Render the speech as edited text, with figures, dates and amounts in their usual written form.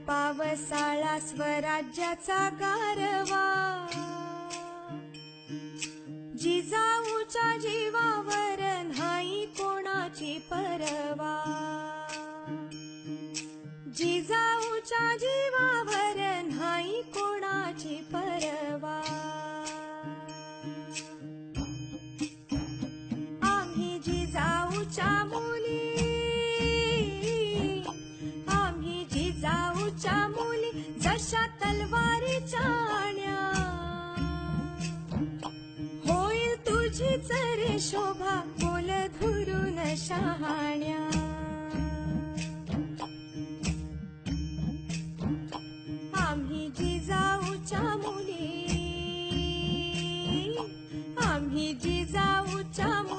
पावसाळा स्वराज्याचा गारवा, जिजाऊच्या जीवावर नाही कोणाची परवा, जिजाऊच्या जीवावर नाही कोणाची परवा. आम्ही जिजाऊच्या मुली, आम्ही जिजाऊच्या मुली, जशा तलवारीच्या आण्या, होईल तुझीच रे शोभा बोल धुरून शहाण्या. आम्ही जिजाऊच्या मुली, आम्ही जिजाऊच्या मुली.